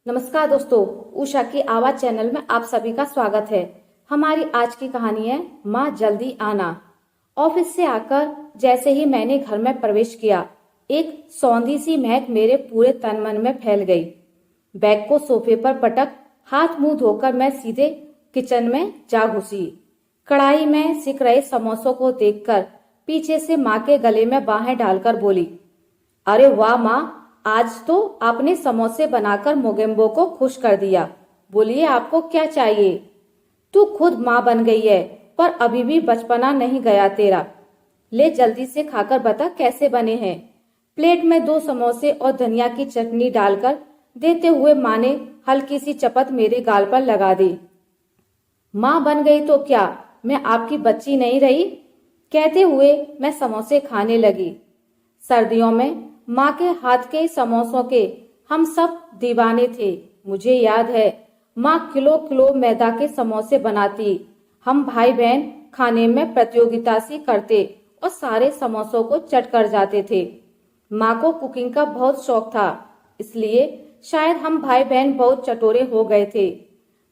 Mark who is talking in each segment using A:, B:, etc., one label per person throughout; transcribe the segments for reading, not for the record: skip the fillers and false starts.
A: नमस्कार दोस्तों, उषा की आवाज चैनल में आप सभी का स्वागत है। हमारी आज की कहानी है माँ जल्दी आना। ऑफिस से आकर जैसे ही मैंने घर में प्रवेश किया, एक सौंधी सी महक मेरे पूरे तन मन में फैल गई। बैग को सोफे पर पटक हाथ मुंह धोकर मैं सीधे किचन में जा घुसी। कढ़ाई में सिक रहे समोसों को देखकर पीछे से माँ के गले में बाहें डालकर बोली, अरे वाह माँ, आज तो आपने समोसे बनाकर मोगेम्बो को खुश कर दिया। बोलिए आपको क्या चाहिए। तू खुद माँ बन गई है, पर अभी भी बचपना नहीं गया तेरा। ले जल्दी से खाकर बता कैसे बने हैं। प्लेट में 2 समोसे और धनिया की चटनी डालकर देते हुए माँ ने हल्की सी चपत मेरे गाल पर लगा दी। माँ बन गई तो क्या, मैं आपकी बच्ची नहीं रही? कहते हुए मैं समोसे खाने लगी। सर्दियों में माँ के हाथ के समोसों के हम सब दीवाने थे। मुझे याद है, माँ किलो किलो मैदा के समोसे बनाती। हम भाई बहन खाने में प्रतियोगिता सी करते और सारे समोसों को चट कर जाते थे। माँ को कुकिंग का बहुत शौक था, इसलिए शायद हम भाई बहन बहुत चटोरे हो गए थे।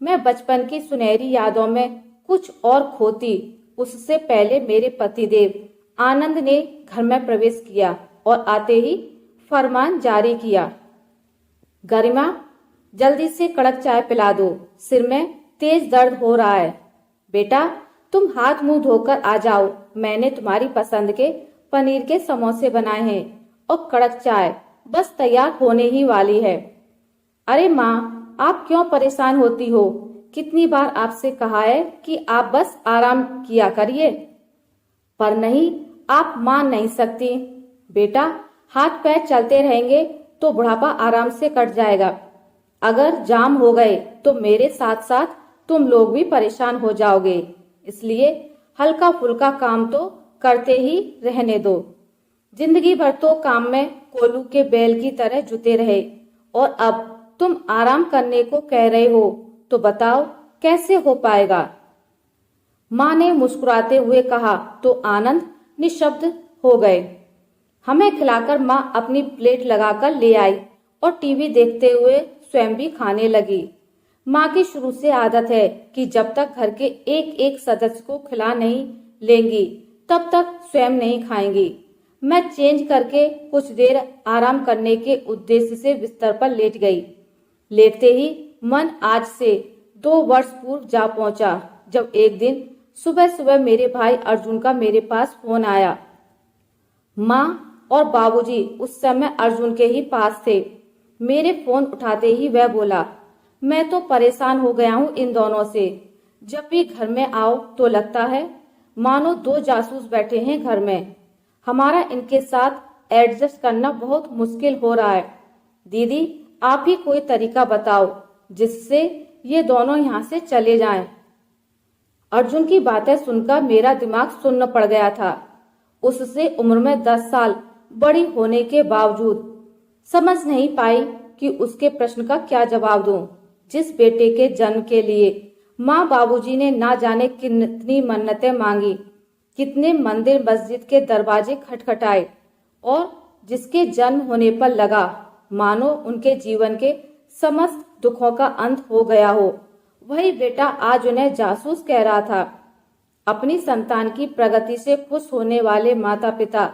A: मैं बचपन की सुनहरी यादों में कुछ और खोती उससे पहले मेरे पतिदेव आनंद ने घर में प्रवेश किया और आते ही फरमान जारी किया, गरिमा जल्दी से कड़क चाय पिला दो, सिर में तेज दर्द हो रहा है। बेटा तुम हाथ मुंह धोकर आ जाओ, मैंने तुम्हारी पसंद के पनीर के समोसे बनाए हैं और कड़क चाय बस तैयार होने ही वाली है। अरे माँ, आप क्यों परेशान होती हो? कितनी बार आपसे कहा है कि आप बस आराम किया करिए, पर नहीं, आप मान नहीं सकती। बेटा हाथ पैर चलते रहेंगे तो बुढ़ापा आराम से कट जाएगा। अगर जाम हो गए तो मेरे साथ साथ तुम लोग भी परेशान हो जाओगे, इसलिए हल्का फुल्का काम तो करते ही रहने दो। जिंदगी भर तो काम में कोल्हू के बैल की तरह जुटे रहे और अब तुम आराम करने को कह रहे हो, तो बताओ कैसे हो पाएगा? माँ ने मुस्कुराते हुए कहा तो आनंद निशब्द हो गए। हमें खिलाकर माँ अपनी प्लेट लगाकर ले आई और टीवी देखते हुए स्वयं भी खाने लगी। माँ की शुरू से आदत है कि जब तक घर के एक एक सदस्य को खिला नहीं लेंगी तब तक स्वयं नहीं खाएंगी। मैं चेंज करके कुछ देर आराम करने के उद्देश्य से बिस्तर पर लेट गई। लेटते ही मन आज से 2 वर्ष पूर्व जा पहुंचा, जब एक दिन सुबह सुबह मेरे भाई अर्जुन का मेरे पास फोन आया। माँ और बाबूजी उस समय अर्जुन के ही पास थे। मेरे फोन उठाते ही वह बोला, मैं तो परेशान हो गया हूँ इन दोनों से। जब भी घर में आओ तो लगता है मानो 2 जासूस बैठे हैं घर में। हमारा इनके साथ एडजस्ट करना बहुत मुश्किल हो रहा है। दीदी आप ही कोई तरीका बताओ जिससे ये दोनों यहाँ से चले जाएं। अर्जुन की बातें सुनकर मेरा दिमाग सुन्न पड़ गया था। उससे उम्र में 10 साल बड़ी होने के बावजूद समझ नहीं पाई कि उसके प्रश्न का क्या जवाब दूं। जिस बेटे के जन्म के लिए माँ बाबूजी ने ना जाने कितनी मन्नतें मांगी, कितने मंदिर मस्जिद के दरवाजे खटखटाए और जिसके जन्म होने पर लगा मानो उनके जीवन के समस्त दुखों का अंत हो गया हो, वही बेटा आज उन्हें जासूस कह रहा था। अपनी संतान की प्रगति से खुश होने वाले माता पिता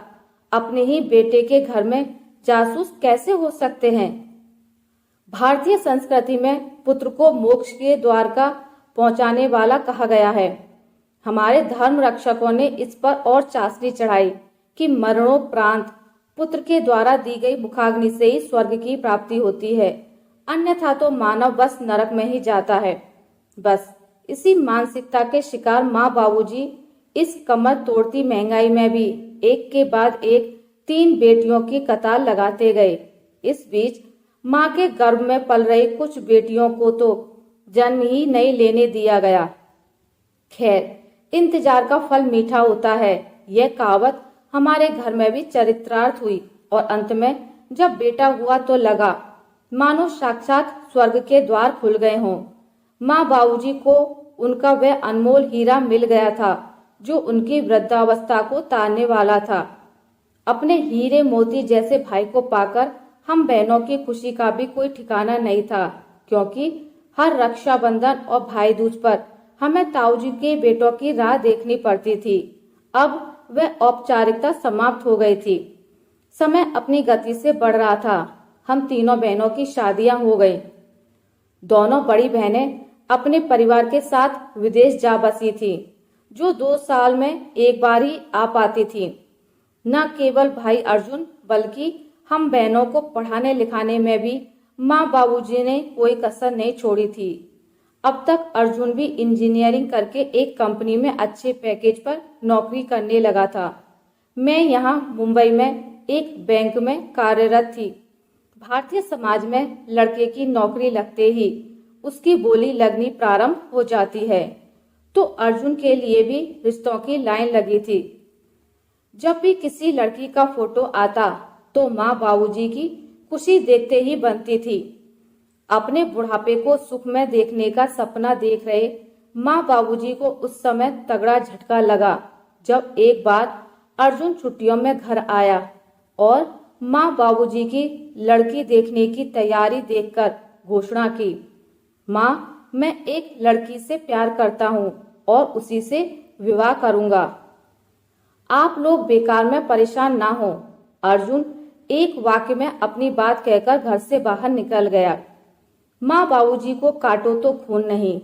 A: अपने ही बेटे के घर में जासूस कैसे हो सकते हैं? भारतीय संस्कृति में पुत्र को मोक्ष के द्वार का पहुंचाने वाला कहा गया है। हमारे धर्म रक्षकों ने इस पर और चाशनी चढ़ाई कि मरणोपरांत पुत्र के द्वारा दी गई मुखाग्नि से ही स्वर्ग की प्राप्ति होती है, अन्यथा तो मानव बस नरक में ही जाता है। बस इसी मानसिकता के शिकार माँ बाबूजी इस कमर तोड़ती महंगाई में भी एक के बाद एक 3 बेटियों की कतार लगाते गए। इस बीच माँ के गर्भ में पल रही कुछ बेटियों को तो जन्म ही नहीं लेने दिया गया। खैर, इंतजार का फल मीठा होता है, यह कहावत हमारे घर में भी चरितार्थ हुई और अंत में जब बेटा हुआ तो लगा मानो साक्षात स्वर्ग के द्वार खुल गए हों। माँ बाबूजी को उनका वह अनमोल हीरा मिल गया था जो उनकी वृद्धावस्था को तारने वाला था। अपने हीरे मोती जैसे भाई को पाकर हम बहनों की खुशी का भी कोई ठिकाना नहीं था। क्योंकि हर रक्षाबंधन और भाई दूज पर हमें ताऊजी के बेटों की राह देखनी पड़ती थी। अब वह औपचारिकता समाप्त हो गई थी। समय अपनी गति से बढ़ रहा था। हम तीनों बहनों की शादियां हो गई। दोनों बड़ी बहनें अपने परिवार के साथ विदेश जा बसी थी, जो 2 साल में एक बार ही आ पाती थी। न केवल भाई अर्जुन बल्कि हम बहनों को पढ़ाने लिखाने में भी माँ बाबूजी ने कोई कसर नहीं छोड़ी थी। अब तक अर्जुन भी इंजीनियरिंग करके एक कंपनी में अच्छे पैकेज पर नौकरी करने लगा था। मैं यहाँ मुंबई में एक बैंक में कार्यरत थी। भारतीय समाज में लड़के की नौकरी लगते ही उसकी बोली लगनी प्रारंभ हो जाती है, तो अर्जुन के लिए भी रिश्तों की लाइन लगी थी। जब भी किसी लड़की का फोटो आता तो माँ बाबूजी की खुशी देखते ही बनती थी। अपने बुढ़ापे को सुख में देखने का सपना देख रहे माँ बाबूजी को उस समय तगड़ा झटका लगा, जब एक बार अर्जुन छुट्टियों में घर आया और माँ बाबूजी की लड़की देखने की तैयारी देखकर घोषणा की, माँ, मैं एक लड़की से प्यार करता हूँ और उसी से विवाह करूंगा। आप लोग बेकार में परेशान ना हो। अर्जुन एक वाक्य में अपनी बात कहकर घर से बाहर निकल गया। माँ बाबूजी को काटो तो खून नहीं।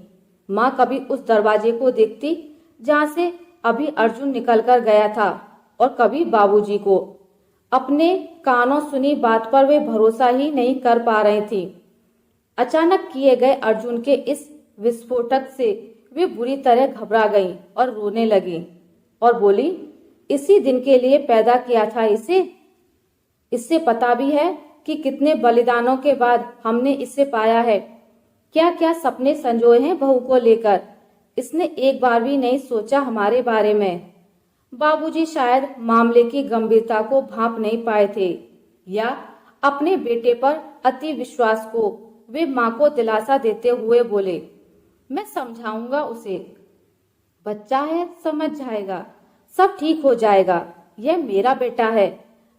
A: माँ कभी उस दरवाजे को देखती जहाँ से अभी अर्जुन निकल कर गया था, और कभी बाबूजी को। अपने कानों सुनी बात पर वे भरोसा ही नहीं कर पा रही थी। अचानक किए गए अर्जुन के इस विस्फोटक से वे बुरी तरह घबरा गईं और रोने लगी और बोली, इसी दिन के लिए पैदा किया था इसे। इससे पता भी है कि कितने बलिदानों के बाद हमने इसे पाया है। क्या क्या सपने संजोए हैं बहू को लेकर। इसने एक बार भी नहीं सोचा हमारे बारे में। बाबूजी शायद मामले की गंभीरता को भांप नहीं पाए थे, या अपने बेटे पर अति विश्वास को वे माँ को दिलासा देते हुए बोले, मैं समझाऊंगा उसे। बच्चा है, समझ जाएगा, सब ठीक हो जाएगा। यह मेरा बेटा है,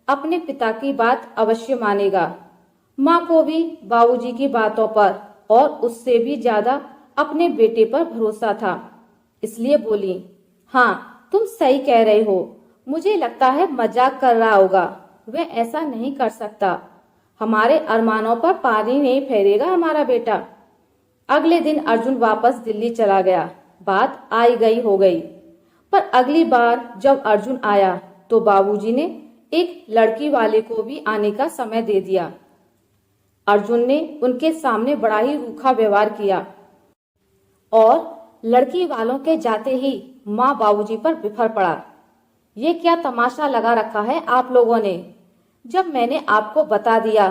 A: अपने पिता की बात अवश्य मानेगा। माँ को भी बाबूजी की बातों पर और उससे भी ज्यादा अपने बेटे पर भरोसा था, इसलिए बोली, हाँ तुम सही कह रहे हो। मुझे लगता है मजाक कर रहा होगा। वह ऐसा नहीं कर सकता। हमारे अरमानों पर पानी नहीं फेरेगा हमारा बेटा। अगले दिन अर्जुन वापस दिल्ली चला गया। बात आई गई हो गई, पर अगली बार जब अर्जुन आया तो बाबूजी ने एक लड़की वाले को भी आने का समय दे दिया। अर्जुन ने उनके सामने बड़ा ही रूखा व्यवहार किया और लड़की वालों के जाते ही माँ बाबूजी पर बिफर पड़ा। ये क्या तमाशा लगा रखा है आप लोगों ने? जब मैंने आपको बता दिया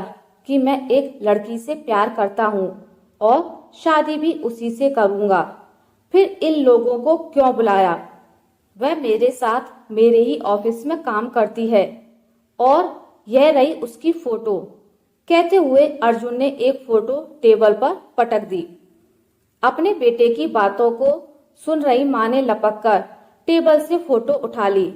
A: कि मैं एक लड़की से प्यार करता हूँ और शादी भी उसी से करूँगा, फिर इन लोगों को क्यों बुलाया? वह मेरे साथ मेरे ही ऑफिस में काम करती है और यह रही उसकी फोटो। कहते हुए अर्जुन ने एक फोटो टेबल पर पटक दी। अपने बेटे की बातों को सुन रही माँ ने लपककर टेबल से फोटो उठा ली।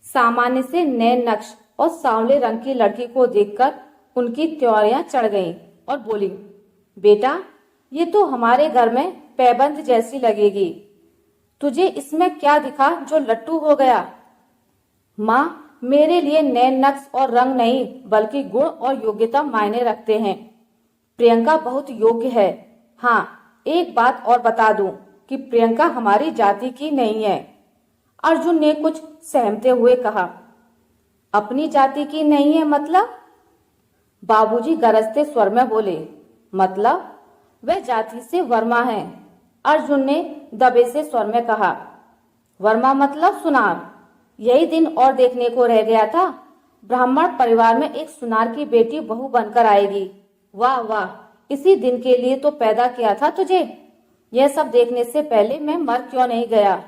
A: सामान्य से नए नक्श और सांवले रंग की लड़की को देखकर उनकी त्योरियां चढ़ गईं और बोली, बेटा ये तो हमारे घर में पैबंद जैसी लगेगी। तुझे इसमें क्या दिखा जो लट्टू हो गया? माँ, मेरे लिए नए नक्श और रंग नहीं बल्कि गुण और योग्यता मायने रखते हैं। प्रियंका बहुत योग्य है। हाँ, एक बात और बता दूं कि प्रियंका हमारी जाति की नहीं है। अर्जुन ने कुछ सहमते हुए कहा। अपनी जाति की नहीं है मतलब? बाबूजी गरजते स्वर में बोले, मतलब वह जाति से वर्मा है। अर्जुन ने दबे से स्वर में कहा। वर्मा मतलब सुनार। यही दिन और देखने को रह गया था। ब्राह्मण परिवार में एक सुनार की बेटी बहू बनकर आएगी। वाह वाह, इसी दिन के लिए तो पैदा किया था तुझे। यह सब देखने से पहले मैं मर क्यों नहीं गया।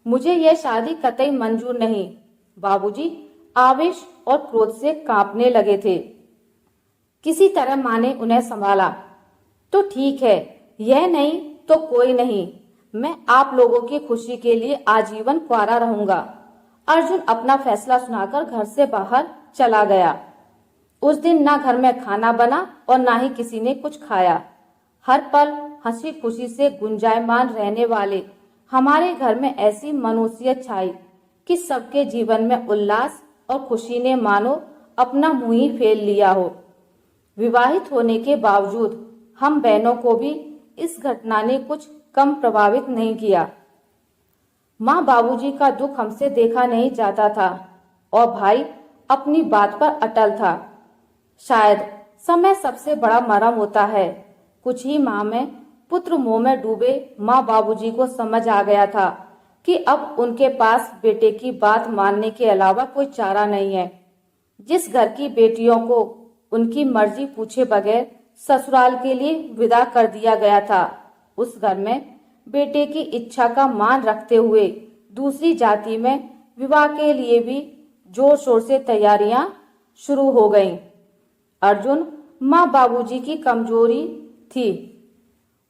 A: मुझे यह शादी कतई मंजूर नहीं। बाबूजी आवेश और क्रोध से कांपने लगे थे। किसी तरह माँ ने उन्हें संभाला। तो ठीक है, यह नहीं तो कोई नहीं। मैं आप लोगों की खुशी के लिए आजीवन कुंवारा रहूंगा। अर्जुन अपना फैसला सुनाकर घर से बाहर चला गया। उस दिन ना घर में खाना बना और ना ही किसी ने कुछ खाया। हर पल हंसी खुशी से गुंजायमान रहने वाले हमारे घर में ऐसी मनुष्यत छाई कि सबके जीवन में उल्लास और खुशी ने मानो अपना मुंह ही फेर लिया हो। विवाहित होने के बावजूद हम बहनों को भी इस घटना ने कुछ कम प्रभावित नहीं किया। माँ बाबूजी का दुख हमसे देखा नहीं जाता था और भाई अपनी बात पर अटल था। शायद समय सबसे बड़ा मरहम होता है। कुछ ही माह में पुत्र मोह में डूबे माँ बाबूजी को समझ आ गया था कि अब उनके पास बेटे की बात मानने के अलावा कोई चारा नहीं है। जिस घर की बेटियों को उनकी मर्जी पूछे बगैर ससुराल के लिए विदा कर दिया गया था, उस घर में बेटे की इच्छा का मान रखते हुए दूसरी जाति में विवाह के लिए भी जोर शोर से तैयारियां शुरू हो गईं। अर्जुन माँ बाबूजी की कमजोरी थी,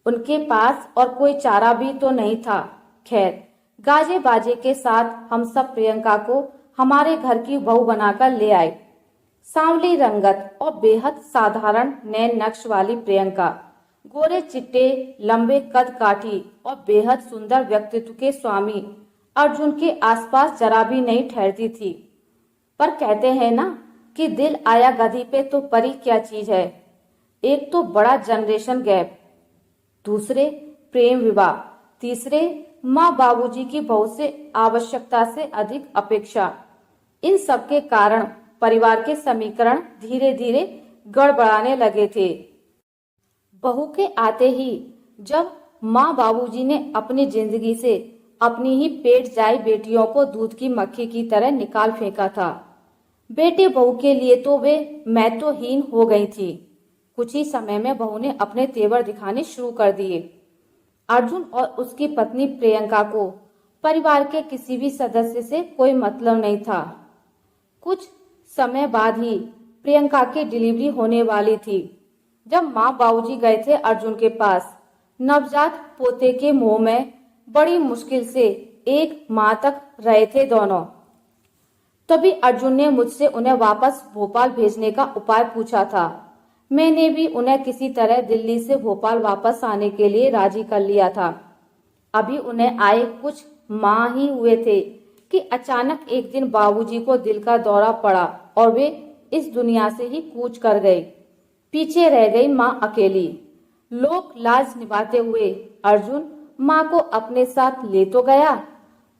A: उनके पास और कोई चारा भी तो नहीं था। खैर, गाजे बाजे के साथ हम सब प्रियंका को हमारे घर की बहू बनाकर ले आए। सांवली रंगत और बेहद साधारण नैन नक्श वाली प्रियंका, गोरे चिट्टे लंबे कद काठी और बेहद सुंदर व्यक्तित्व के स्वामी अर्जुन के आसपास जरा भी नहीं ठहरती थी। पर कहते हैं ना कि दिल आया गधी पे तो परी क्या चीज है। एक तो बड़ा जनरेशन गैप, दूसरे प्रेम विवाह, तीसरे माँ बाबूजी की बहू से आवश्यकता से अधिक अपेक्षा। इन सब के कारण परिवार के समीकरण धीरे धीरे गड़बड़ाने लगे थे। बहू के आते ही जब माँ बाबूजी ने अपनी जिंदगी से अपनी ही पेट जाई बेटियों को दूध की मक्खी की तरह निकाल फेंका था, बेटे बहू के लिए तो वे मैं तो हीन हो गई थी। कुछ ही समय में बहू ने अपने तेवर दिखाने शुरू कर दिए। अर्जुन और उसकी पत्नी प्रियंका को परिवार के किसी भी सदस्य से कोई मतलब नहीं था। कुछ समय बाद ही प्रियंका की डिलीवरी होने वाली थी। जब माँ बाबूजी गए थे अर्जुन के पास, नवजात पोते के मुंह में बड़ी मुश्किल से 1 माह तक रहे थे दोनों। तभी अर्जुन ने मुझसे उन्हें वापस भोपाल भेजने का उपाय पूछा था। मैंने भी उन्हें किसी तरह दिल्ली से भोपाल वापस आने के लिए राजी कर लिया था। अभी उन्हें आए कुछ माह ही हुए थे कि अचानक एक दिन बाबूजी को दिल का दौरा पड़ा और वे इस दुनिया से ही कूच कर गए। पीछे रह गई माँ अकेली। लोक लाज निभाते हुए अर्जुन माँ को अपने साथ ले तो गया,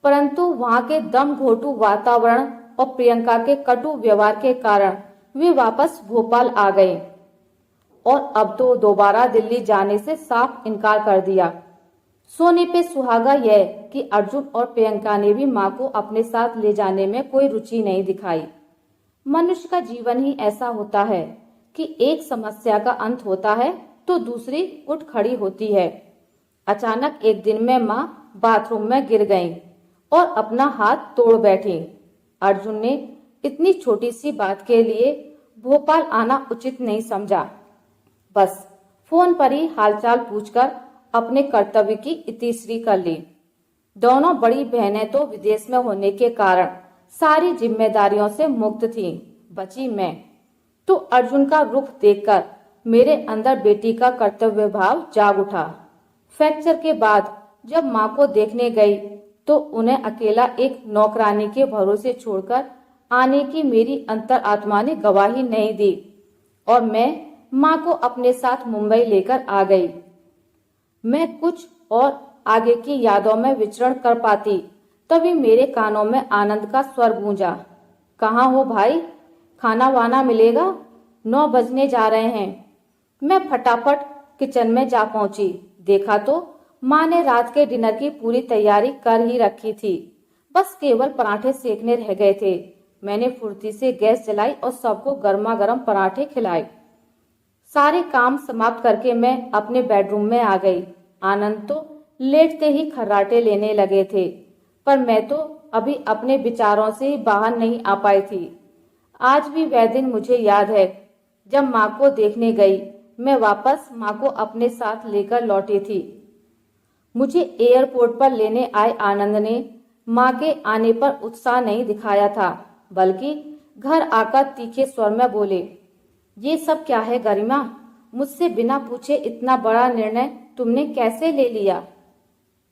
A: परंतु वहां के दम घोटू वातावरण और प्रियंका के कटु व्यवहार के कारण वे वापस भोपाल आ गए और अब तो दोबारा दिल्ली जाने से साफ इनकार कर दिया। सोने पे सुहागा यह कि अर्जुन और प्रियंका ने भी माँ को अपने साथ ले जाने में कोई रुचि नहीं दिखाई। मनुष्य का जीवन ही ऐसा होता है कि एक समस्या का अंत होता है तो दूसरी उठ खड़ी होती है। अचानक एक दिन में माँ बाथरूम में गिर गईं और अपना हाथ तोड़ बैठी। अर्जुन ने इतनी छोटी सी बात के लिए भोपाल आना उचित नहीं समझा। बस फोन पर ही हालचाल पूछकर अपने कर्तव्य की इतिश्री कर ली। दोनों बड़ी बहनें तो विदेश में होने के कारण सारी जिम्मेदारियों से मुक्त थीं। बची मैं तो अर्जुन का रुख देखकर मेरे अंदर बेटी का कर्तव्य भाव जाग उठा। फ्रैक्चर के बाद जब माँ को देखने गई तो उन्हें अकेला एक नौकरानी के भरोसे छोड़कर आने की मेरी अंतरात्मा ने गवाही नहीं दी और मैं माँ को अपने साथ मुंबई लेकर आ गई। मैं कुछ और आगे की यादों में विचरण कर पाती, तभी मेरे कानों में आनंद का स्वर गूंजा। कहाँ हो भाई, खाना वाना मिलेगा, 9 बजने जा रहे हैं। मैं फटाफट किचन में जा पहुंची। देखा तो माँ ने रात के डिनर की पूरी तैयारी कर ही रखी थी, बस केवल पराठे सेकने रह गए थे। मैंने फुर्ती से गैस जलाई और सबको गर्मा गर्म पराठे खिलाए। सारे काम समाप्त करके मैं अपने बेडरूम में आ गई। आनंद तो लेटते ही खर्राटे लेने लगे थे, पर मैं तो अभी अपने विचारों से ही बाहर नहीं आ पाई थी। आज भी वह दिन मुझे याद है जब माँ को देखने गई। मैं वापस माँ को अपने साथ लेकर लौटी थी। मुझे एयरपोर्ट पर लेने आए आनंद ने माँ के आने पर उत्साह नहीं दिखाया था, बल्कि घर आकर तीखे स्वर में बोले, ये सब क्या है गरिमा? मुझसे बिना पूछे इतना बड़ा निर्णय तुमने कैसे ले लिया?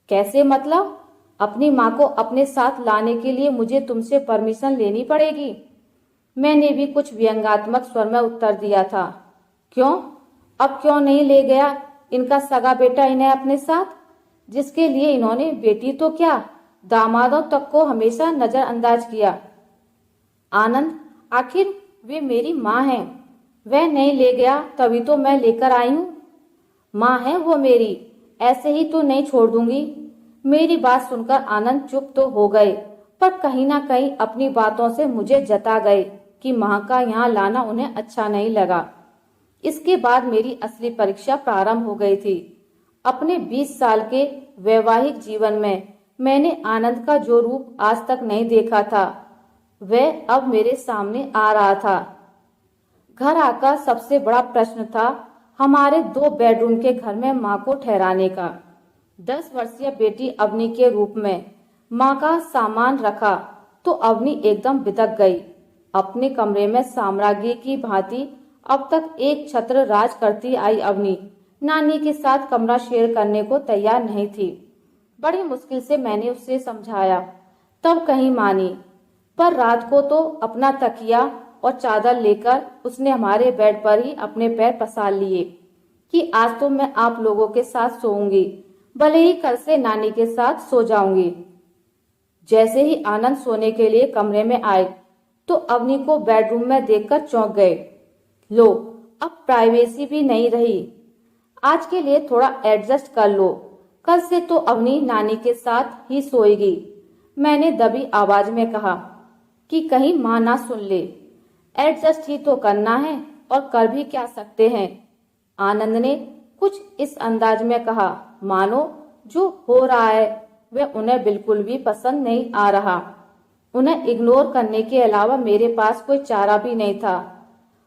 A: कैसे मतलब? अपनी माँ को अपने साथ लाने के लिए मुझे तुमसे परमिशन लेनी पड़ेगी? मैंने भी कुछ व्यंग्यात्मक स्वर में उत्तर दिया था। क्यों? अब क्यों नहीं ले गया इनका सगा बेटा इन्हें अपने साथ, जिसके लिए इन्होंने बेटी तो क्या दामादों तक को हमेशा नजरअंदाज किया? आनंद, आखिर वे मेरी माँ हैं। वह नहीं ले गया तभी तो मैं लेकर आई हूँ। माँ है वो मेरी, ऐसे ही तो नहीं छोड़ दूंगी। मेरी बात सुनकर आनंद चुप तो हो गए, पर कहीं ना कहीं अपनी बातों से मुझे जता गए कि माँ का यहाँ लाना उन्हें अच्छा नहीं लगा। इसके बाद मेरी असली परीक्षा प्रारंभ हो गई थी। अपने 20 साल के वैवाहिक जीवन में मैंने आनंद का जो रूप आज तक नहीं देखा था, वह अब मेरे सामने आ रहा था। घर आकर सबसे बड़ा प्रश्न था हमारे 2 बेडरूम के घर में माँ को ठहराने का। 10 वर्षीय बेटी अवनी के रूप में माँ का सामान रखा तो अवनी एकदम बिदक गई। अपने कमरे में साम्राज्ञी की भांति अब तक एक छत्र राज करती आई अवनी नानी के साथ कमरा शेयर करने को तैयार नहीं थी। बड़ी मुश्किल से मैंने उसे समझाया, तब कहीं मानी। पर रात को तो अपना तकिया और चादर लेकर उसने हमारे बेड पर ही अपने पैर पसार लिए कि आज तो मैं आप लोगों के साथ सोऊंगी, भले ही कल से नानी के साथ सो जाऊंगी। जैसे ही आनंद सोने के लिए कमरे में आए तो अवनी को बेडरूम में देखकर चौंक गए। लो, अब प्राइवेसी भी नहीं रही। आज के लिए थोड़ा एडजस्ट कर लो, कल से तो अवनी नानी के साथ ही सोएगी। मैंने दबी आवाज में कहा कि कहीं माँ ना सुन ले। एडजस्ट ही तो करना है और कर भी क्या सकते हैं। आनंद ने कुछ इस अंदाज में कहा मानो जो हो रहा है वह उन्हें बिल्कुल भी पसंद नहीं आ रहा। उन्हें इग्नोर करने के अलावा मेरे पास कोई चारा भी नहीं था।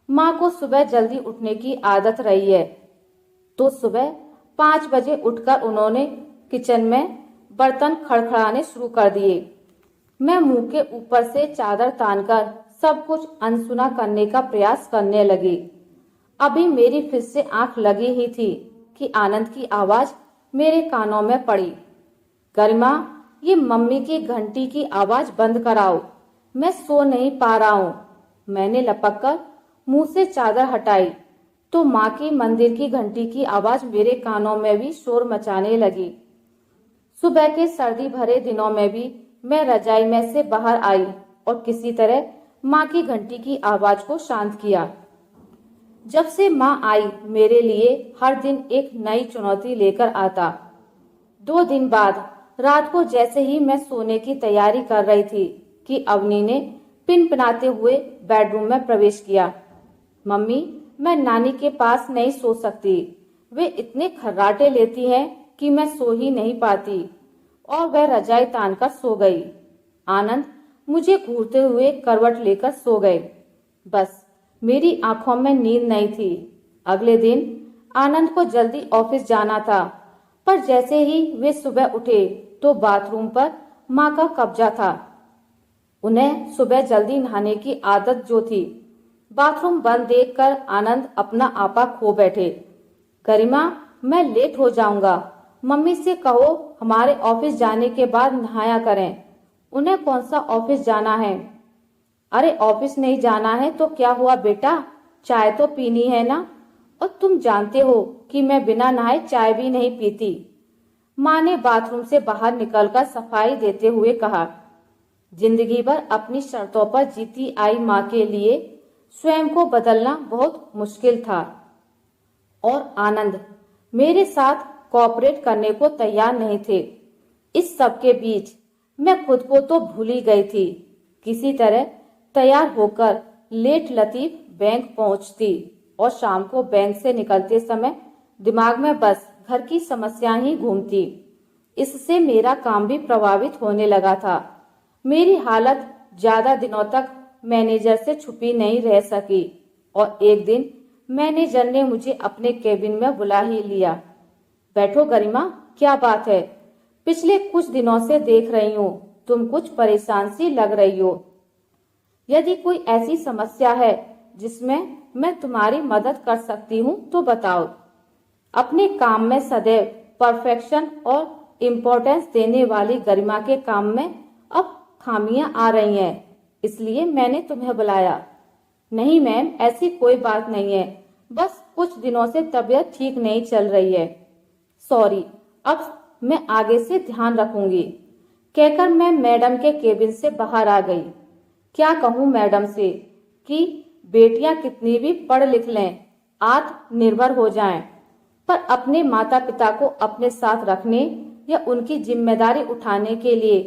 A: माँ को सुबह जल्दी उठने की आदत रही है, तो सुबह 5 बजे उठकर उन्होंने किचन में बर्तन खड़खड़ाने शुरू कर दिए। मैं मुंह के ऊपर से चादर तानकर सब कुछ अनसुना करने का प्रयास करने लगी। अभी मेरी फिर से आंख लगी ही थी कि आनंद की आवाज मेरे कानों में पड़ी। गरिमा, ये मम्मी की घंटी की आवाज बंद कराओ, मैं सो नहीं पा रहा हूँ। मैंने लपककर मुंह से चादर हटाई तो माँ की मंदिर की घंटी की आवाज मेरे कानों में भी शोर मचाने लगी। सुबह के सर्दी भरे दिनों में भी मैं रजाई में से बाहर आई और किसी तरह माँ की घंटी की आवाज को शांत किया। जब से माँ आई मेरे लिए हर दिन एक नई चुनौती लेकर आता। 2 दिन बाद रात को जैसे ही मैं सोने की तैयारी कर रही थी कि अवनी ने पिनपिनाते हुए बेडरूम में प्रवेश किया। मम्मी, मैं नानी के पास नहीं सो सकती, वे इतने खर्राटे लेती हैं कि मैं सो ही नहीं पाती। और वह रजाई तानकर सो गई। आनंद मुझे घूरते हुए करवट लेकर सो गए। बस मेरी आंखों में नींद नहीं थी। अगले दिन आनंद को जल्दी ऑफिस जाना था, पर जैसे ही वे सुबह उठे तो बाथरूम पर माँ का कब्जा था। उन्हें सुबह जल्दी नहाने की आदत जो थी। बाथरूम बंद देखकर आनंद अपना आपा खो बैठे। गरिमा, मैं लेट हो जाऊंगा, मम्मी से कहो हमारे ऑफिस जाने के बाद नहाया करें। उन्हें कौन सा ऑफिस जाना है? अरे ऑफिस नहीं जाना है तो क्या हुआ बेटा, चाय तो पीनी है ना, और तुम जानते हो कि मैं बिना नहाए चाय भी नहीं पीती। माँ ने बाथरूम से बाहर निकलकर सफाई देते हुए कहा। जिंदगी भर अपनी शर्तों पर जीती आई माँ के लिए स्वयं को बदलना बहुत मुश्किल था। और आनंद मेरे साथ कोऑपरेट करने को तैयार नहीं थे। इस सब के बीच मैं खुद को तो भूल ही गई थी। किसी तरह तैयार होकर लेट लतीफ बैंक पहुंचती और शाम को बैंक से निकलते समय दिमाग में बस घर की समस्याएं ही घूमती। इससे मेरा काम भी प्रभावित होने लगा था। मेरी हालत ज्यादा दिनों तक मैनेजर से छुपी नहीं रह सकी और एक दिन मैनेजर ने मुझे अपने केबिन में बुला ही लिया। बैठो गरिमा, क्या बात है? पिछले कुछ दिनों से देख रही हूँ तुम कुछ परेशान सी लग रही हो। यदि कोई ऐसी समस्या है जिसमें मैं तुम्हारी मदद कर सकती हूँ तो बताओ। अपने काम में सदैव परफेक्शन और इम्पोर्टेंस देने वाली गरिमा के काम में अब खामियां आ रही हैं, इसलिए मैंने तुम्हें बुलाया। नहीं मैम, ऐसी कोई बात नहीं है, बस कुछ दिनों से तबीयत ठीक नहीं चल रही है। सॉरी, अब मैं आगे से ध्यान रखूंगी, कहकर मैं मैडम के केबिन से बाहर आ गई। क्या कहूँ मैडम से कि बेटियां कितनी भी पढ़ लिख लें, आत्मनिर्भर हो जाएं, पर अपने माता पिता को अपने साथ रखने या उनकी जिम्मेदारी उठाने के लिए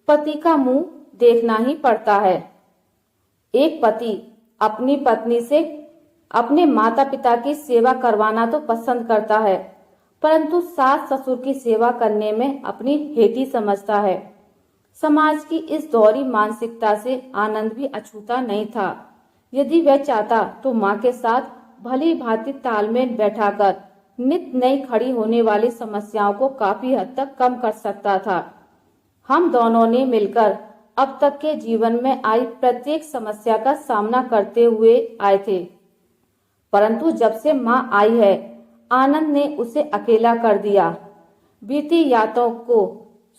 A: पति का मुंह देखना ही पड़ता है। एक पति अपनी पत्नी से अपने माता पिता की सेवा करवाना तो पसंद करता है, परंतु सास ससुर की सेवा करने में अपनी हेठी समझता है। समाज की इस दोहरी मानसिकता से आनंद भी अछूता नहीं था। यदि वह चाहता तो माँ के साथ भली भांति तालमेल बैठाकर नित नई खड़ी होने वाली समस्याओं को काफी हद तक कम कर सकता था। हम दोनों ने मिलकर अब तक के जीवन में आई प्रत्येक समस्या का सामना करते हुए आए थे, परंतु जब से माँ आई है, आनंद ने उसे अकेला कर दिया। बीती यादों को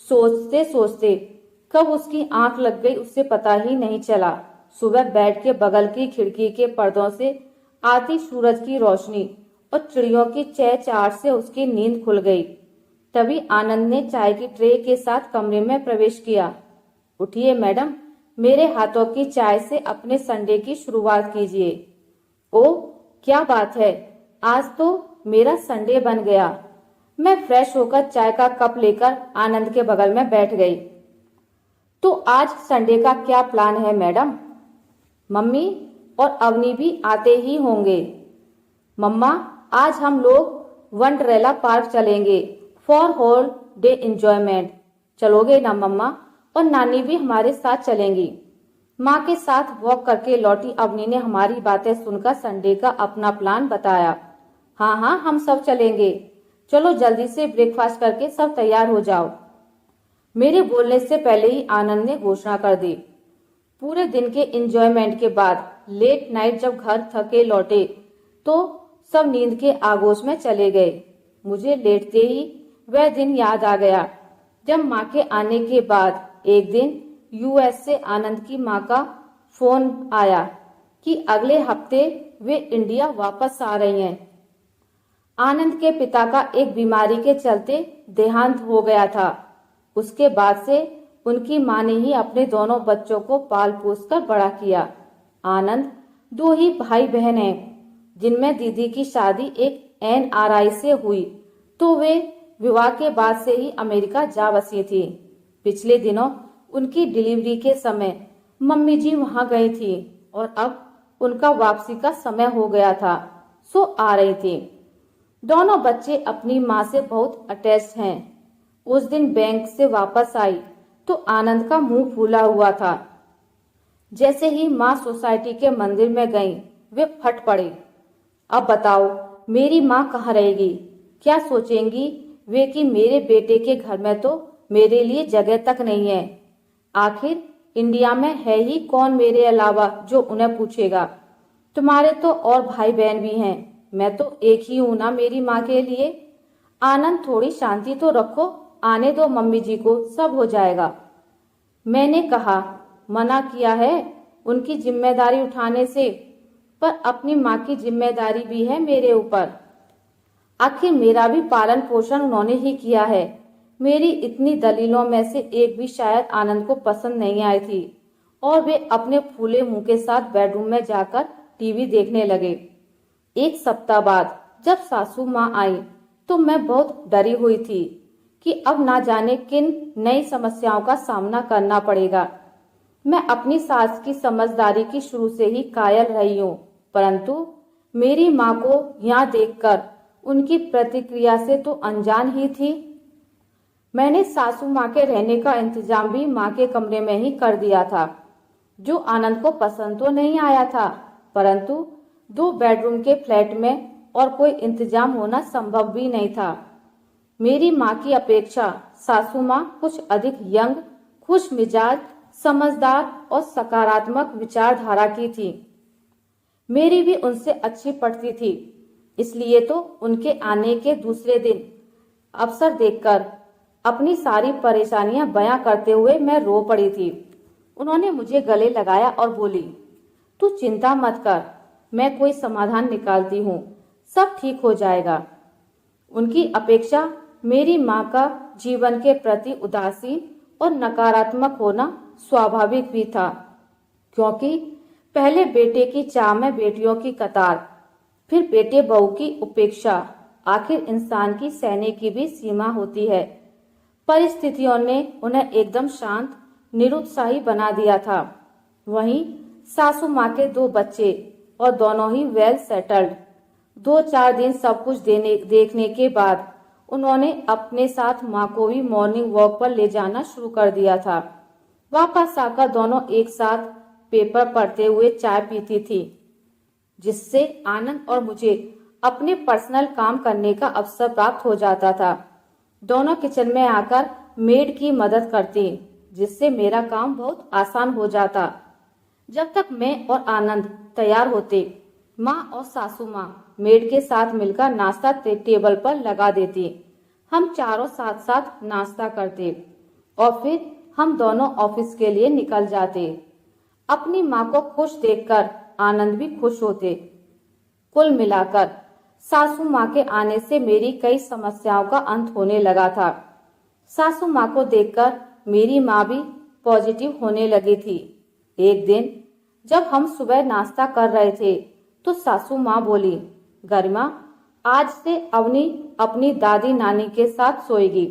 A: सोचते सोचते कब उसकी आंख लग गई उससे पता ही नहीं चला। सुबह बेड के बगल की खिड़की के पर्दों से आती सूरज की रोशनी और चिड़ियों की चहचहाट से उसकी नींद खुल गई। तभी आनंद ने चाय की ट्रे के साथ कमरे में प्रवेश किया। उठिए मैडम, मेरे हाथों की चाय से अपने संडे की शुरुआत कीजिए। ओ, क्या बात है, आज तो मेरा संडे बन गया। मैं फ्रेश होकर चाय का कप लेकर आनंद के बगल में बैठ गई। तो आज संडे का क्या प्लान है मैडम? मम्मी और अवनी भी आते ही होंगे। मम्मा, आज हम लोग वंडरेला पार्क चलेंगे फॉर होल डे एंजॉयमेंट। चलोगे ना मम्मा? और नानी भी हमारे साथ चलेंगी। माँ के साथ वॉक करके लौटी अवनी ने हमारी बातें सुनकर संडे का अपना प्लान बताया। हाँ हाँ, हम सब चलेंगे। चलो जल्दी से ब्रेकफास्ट करके सब तैयार हो जाओ। मेरे बोलने से पहले ही आनंद ने घोषणा कर दी। पूरे दिन के एंजॉयमेंट के बाद लेट नाइट जब घर थके लौटे तो सब नींद के आगोश में चले गए। मुझे लेटते ही वह दिन याद आ गया जब माँ के आने के बाद एक दिन यूएस से आनंद की माँ का फोन आया कि अगले हफ्ते वे इंडिया वापस आ रही हैं। आनंद के पिता का एक बीमारी के चलते देहांत हो गया था। उसके बाद से उनकी माँ ने ही अपने दोनों बच्चों को पाल पोस कर बड़ा किया। आनंद 2 ही भाई बहन हैं, जिनमें दीदी की शादी एक एनआरआई से हुई तो वे विवाह के बाद से ही अमेरिका जा बसी थी। पिछले दिनों उनकी डिलीवरी के समय मम्मी जी वहां गई थी और अब उनका वापसी का समय हो गया था, सो आ रही थी। दोनों बच्चे अपनी माँ से बहुत अटैच्ड हैं। उस दिन बैंक से वापस आई तो आनंद का मुंह फूला हुआ था। जैसे ही माँ सोसाइटी के मंदिर में गईं, वे फट पड़े। अब बताओ, मेरी माँ कहाँ रहेगी? क्या सोचेंगी वे कि मेरे बेटे के घर में तो मेरे लिए जगह तक नहीं है। आखिर इंडिया में है ही कौन मेरे अलावा जो उन्हें पूछेगा। तुम्हारे तो और भाई बहन भी हैं, मैं तो एक ही हूं ना मेरी माँ के लिए। आनंद, थोड़ी शांति तो रखो, आने दो मम्मी जी को, सब हो जाएगा। मैंने कहा, मना किया है उनकी जिम्मेदारी उठाने से, पर अपनी माँ की जिम्मेदारी भी है मेरे ऊपर। आखिर मेरा भी पालन पोषण उन्होंने ही किया है। मेरी इतनी दलीलों में से एक भी शायद आनंद को पसंद नहीं आई थी और वे अपने फूले मुंह के साथ बेडरूम में जाकर टीवी देखने लगे। एक सप्ताह बाद जब सासू माँ आई तो मैं बहुत डरी हुई थी कि अब ना जाने किन नई समस्याओं का सामना करना पड़ेगा। मैं अपनी सास की समझदारी की शुरू से ही कायल रही हूँ, परंतु मेरी माँ को यहाँ देखकर उनकी प्रतिक्रिया से तो अनजान ही थी। मैंने सासू माँ के रहने का इंतजाम भी माँ के कमरे में ही कर दिया था, जो आनंद को पसंद तो नहीं आया था, परंतु 2 बेडरूम के फ्लैट में और कोई इंतजाम होना संभव भी नहीं था। मेरी माँ की अपेक्षा सासू माँ कुछ अधिक यंग, खुश मिजाज, समझदार और सकारात्मक विचारधारा की थी। मेरी भी उनसे अच्छी पड़ती थी, इसलिए तो उनके आने के दूसरे दिन अवसर देखकर अपनी सारी परेशानियां बयां करते हुए मैं रो पड़ी थी। उन्होंने मुझे गले लगाया और बोली, तू चिंता मत कर, मैं कोई समाधान निकालती हूँ, सब ठीक हो जाएगा। उनकी अपेक्षा मेरी माँ का जीवन के प्रति उदासीन और नकारात्मक होना स्वाभाविक भी था, क्योंकि पहले बेटे की चाह में बेटियों की कतार, फिर बेटे बहू की उपेक्षा, आखिर इंसान की सहने की भी सीमा होती है। परिस्थितियों ने उन्हें एकदम शांत, निरुत्साही बना दिया था। वहीं सासू माँ के 2 बच्चे और दोनों ही वेल सेटल्ड। 2-4 दिन सब कुछ देखने के बाद उन्होंने अपने साथ माँ को भी मॉर्निंग वॉक पर ले जाना शुरू कर दिया था। वापस आकर दोनों एक साथ पेपर पढ़ते हुए चाय पीती थी, जिससे आनंद और मुझे अपने पर्सनल काम करने का अवसर प्राप्त हो जाता था। दोनों किचन में आकर मेड की मदद करती, जिससे मेरा काम बहुत आसान हो जाता। जब तक मैं और आनंद तैयार होते, माँ और सासू माँ मेड के साथ मिलकर नाश्ता टेबल पर लगा देती। हम चारों साथ साथ नाश्ता करते और फिर हम दोनों ऑफिस के लिए निकल जाते। अपनी माँ को खुश देखकर आनंद भी खुश होते। कुल मिलाकर सासू माँ के आने से मेरी कई समस्याओं का अंत होने लगा था। सासू माँ को देखकर मेरी माँ भी पॉजिटिव होने लगी थी। एक दिन जब हम सुबह नाश्ता कर रहे थे तो सासू माँ बोली, गरिमा, आज से अवनी अपनी दादी नानी के साथ सोएगी।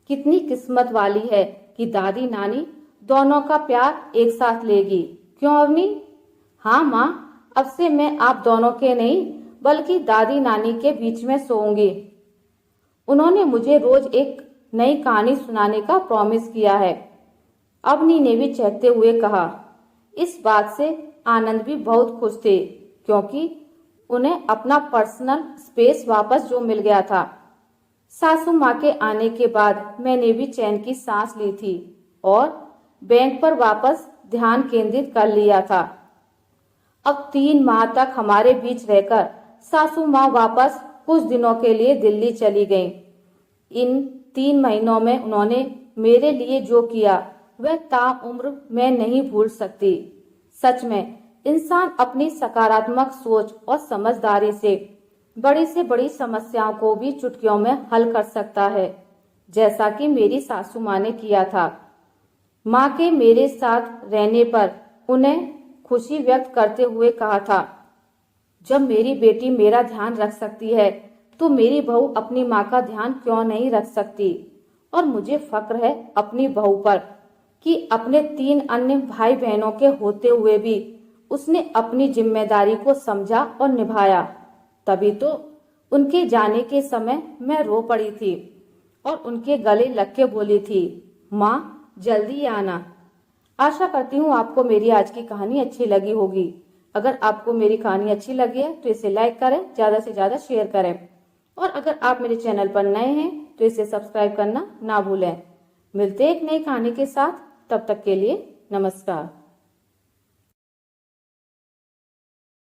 A: कितनी किस्मत वाली है कि दादी नानी दोनों का प्यार एक साथ लेगी। क्यों अवनी? हाँ माँ, अब से मैं आप दोनों के नहीं बल्कि दादी नानी के बीच में सोऊंगी। उन्होंने मुझे रोज एक नई कहानी सुनाने का प्रॉमिस किया है। अवनी ने भी चहकते हुए कहा। इस बात से आनंद भी बहुत खुश थे, क्योंकि उन्हें अपना पर्सनल स्पेस वापस जो मिल गया था। सासू माँ के आने के बाद मैंने भी चैन की सांस ली थी और बैंक पर वापस ध्यान केंद्रित कर लिया था। अब 3 माह तक हमारे बीच रहकर सासू माँ वापस कुछ दिनों के लिए दिल्ली चली गईं। इन 3 महीनों में उन्होंने मेरे लिए जो किया वह ताउम्र मैं नहीं भूल सकती। सच में इंसान अपनी सकारात्मक सोच और समझदारी से बड़ी समस्याओं को भी चुटकियों में हल कर सकता है, जैसा कि मेरी सासू माँ ने किया था। माँ के मेरे साथ रहने पर उन्हें खुशी व्यक्त करते हुए कहा था, जब मेरी बेटी मेरा ध्यान रख सकती है तो मेरी बहू अपनी माँ का ध्यान क्यों नहीं रख सकती। और मुझे फक्र है अपनी बहू पर कि अपने 3 अन्य भाई बहनों के होते हुए भी उसने अपनी जिम्मेदारी को समझा और निभाया। तभी तो उनके जाने के समय मैं रो पड़ी थी और उनके गले लग के बोली थी, माँ जल्दी आना। आशा करती हूँ आपको मेरी आज की कहानी अच्छी लगी होगी। अगर आपको मेरी कहानी अच्छी लगी है तो इसे लाइक करें, ज़्यादा से ज़्यादा शेयर करें और अगर आप मेरे चैनल पर नए हैं तो इसे सब्सक्राइब करना ना भूलें। मिलते हैं एक नई कहानी के साथ, तब तक के लिए नमस्कार।